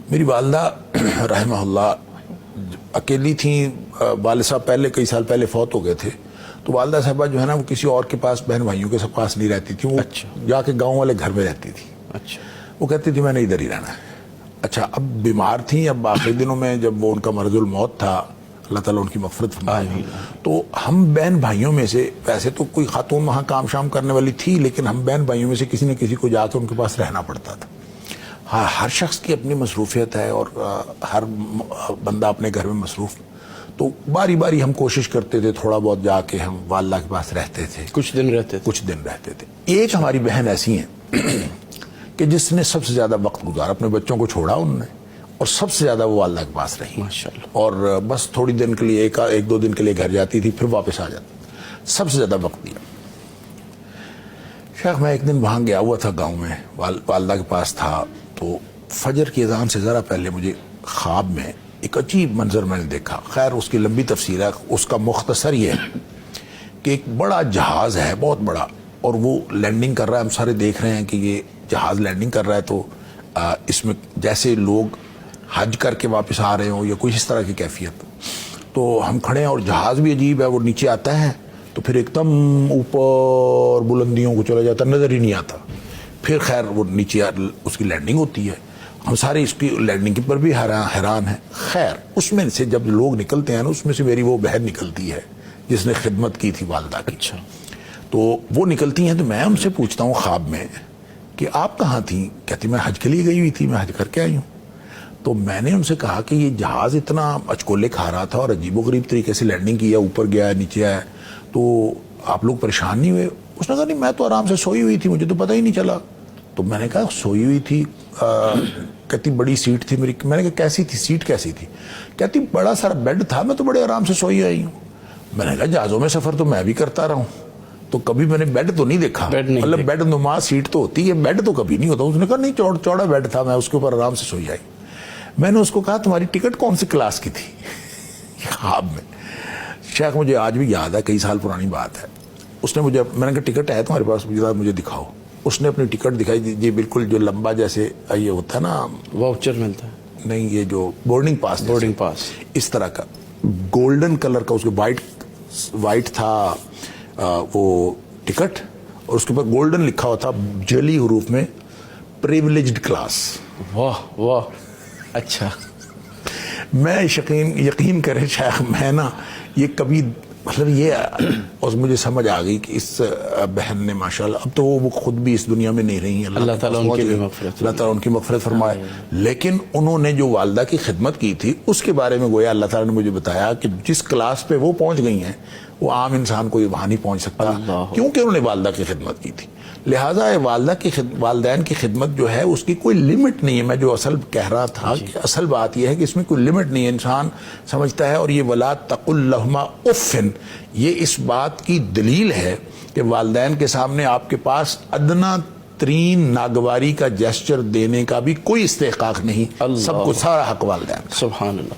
میری والدہ رحمہ اللہ اکیلی تھیں. والد صاحب پہلے کئی سال پہلے فوت ہو گئے تھے. تو والدہ صاحبہ جو ہے نا وہ کسی اور کے پاس بہن بھائیوں کے پاس نہیں رہتی تھی. وہ جا کے گاؤں والے گھر میں رہتی تھی. وہ کہتی تھی میں نے ادھر ہی رہنا ہے. اچھا اب بیمار تھیں. اب آخری دنوں میں جب وہ ان کا مرض الموت تھا, اللہ تعالیٰ ان کی مغفرت فرمائے, تو ہم بہن بھائیوں میں سے, ویسے تو کوئی خاتون وہاں کام شام کرنے والی تھی, لیکن ہم بہن بھائیوں میں سے کسی نہ کسی کو جا کے ان کے پاس رہنا پڑتا تھا. ہاں, ہر شخص کی اپنی مصروفیت ہے اور ہر بندہ اپنے گھر میں مصروف. تو باری باری ہم کوشش کرتے تھے تھوڑا بہت جا کے ہم والدہ کے پاس رہتے تھے. کچھ دن رہتے تھے. ایک ہماری بہن ایسی ہیں کہ جس نے سب سے زیادہ وقت گزارا, اپنے بچوں کو چھوڑا انہوں نے, اور سب سے زیادہ وہ والدہ کے پاس رہی ماشاءاللہ. اور بس تھوڑی دن کے لیے ایک دو دن کے لیے گھر جاتی تھی, پھر واپس آ جاتی. سب سے زیادہ وقت دیا. شیخ میں ایک دن وہاں گیا ہوا تھا گاؤں میں, والدہ کے پاس تھا. تو فجر کی اذان سے ذرا پہلے مجھے خواب میں ایک عجیب منظر میں نے دیکھا. خیر اس کی لمبی تفسیر ہے, اس کا مختصر یہ ہے کہ ایک بڑا جہاز ہے, بہت بڑا, اور وہ لینڈنگ کر رہا ہے. ہم سارے دیکھ رہے ہیں کہ یہ جہاز لینڈنگ کر رہا ہے. تو اس میں جیسے لوگ حج کر کے واپس آ رہے ہوں یا کوئی اس طرح کی کیفیت. تو ہم کھڑے ہیں اور جہاز بھی عجیب ہے, وہ نیچے آتا ہے تو پھر ایک دم اوپر بلندیوں کو چلا جاتا, نظر ہی نہیں آتا. پھر خیر وہ نیچے اس کی لینڈنگ ہوتی ہے. ہم سارے اس کی لینڈنگ پر بھی حیران ہیں. خیر اس میں سے جب لوگ نکلتے ہیں نا, اس میں سے میری وہ بہن نکلتی ہے جس نے خدمت کی تھی والدہ کی. اچھا. تو وہ نکلتی ہیں تو میں ان سے پوچھتا ہوں خواب میں کہ آپ کہاں تھیں؟ کہتی میں حج کے لیے گئی ہوئی تھی, میں حج کر کے آئی ہوں. تو میں نے ان سے کہا کہ یہ جہاز اتنا اچکولے کھا رہا تھا اور عجیب و غریب طریقے سے لینڈنگ کیا, اوپر گیا نیچے آیا, تو آپ لوگ پریشان نہیں ہوئے؟ اس نے کہا نہیں, میں تو آرام سے سوئی ہوئی تھی, مجھے تو پتہ ہی نہیں چلا. تو میں نے کہا سوئی ہوئی تھی؟ کہتی بڑی سیٹ تھی میری. میں نے کہا کیسی تھی سیٹ, کیسی تھی؟ کہتی بڑا سارا بیڈ تھا, میں تو بڑے آرام سے سوئی آئی ہوں. میں نے کہا جہازوں میں سفر تو میں بھی کرتا رہا ہوں, تو کبھی میں نے بیڈ تو نہیں دیکھا. مطلب بیڈ نما سیٹ تو ہوتی ہے, بیڈ تو کبھی نہیں ہوتا. اس نے کہا نہیں, چوڑا بیڈ تھا, میں اس کے اوپر آرام سے سوئی آئی. میں نے اس کو کہا تمہاری ٹکٹ کون سی کلاس کی تھی؟ خواب میں. شیخ مجھے آج بھی یاد ہے, کئی سال پرانی بات ہے. اس نے مجھے, میں نے کہا ٹکٹ ہے تمہارے پاس, مجھے دکھاؤ. اس نے اپنی ٹکٹ دکھائی, یہ بالکل جو لمبا جیسے یہ ہوتا ہے نا واؤچر ملتا ہے, نہیں یہ جو بورڈنگ پاس اس طرح کا گولڈن کلر کا, اس کے وائٹ تھا وہ ٹکٹ, اور اس کے اوپر گولڈن لکھا ہوا تھا جلی حروف میں پریویلیجڈ کلاس. واہ واہ, اچھا. میں یقین کرے شیخ, میں نا یہ کبھی مطلب یہ, اور مجھے سمجھ آ گئی کہ اس بہن نے ماشاءاللہ, اب تو وہ خود بھی اس دنیا میں نہیں رہی, اللہ تعالیٰ ان کی مغفرت فرمائے. لیکن انہوں نے جو والدہ کی خدمت کی تھی اس کے بارے میں گویا اللہ تعالیٰ نے مجھے بتایا کہ جس کلاس پہ وہ پہنچ گئی ہیں وہ عام انسان کو وہاں نہیں پہنچ سکتا, کیونکہ انہوں نے والدہ کی خدمت کی تھی. لہٰذا والدین کی خدمت جو ہے اس کی کوئی لمٹ نہیں ہے. میں جو اصل کہہ رہا تھا کہ اصل بات یہ ہے کہ اس میں کوئی لمٹ نہیں ہے, انسان سمجھتا ہے. اور یہ ولا تقل لہما اف, یہ اس بات کی دلیل ہے کہ والدین کے سامنے آپ کے پاس ادنا ترین ناگواری کا جیسچر دینے کا بھی کوئی استحقاق نہیں, سب کو سارا حق والدین. سبحان اللہ.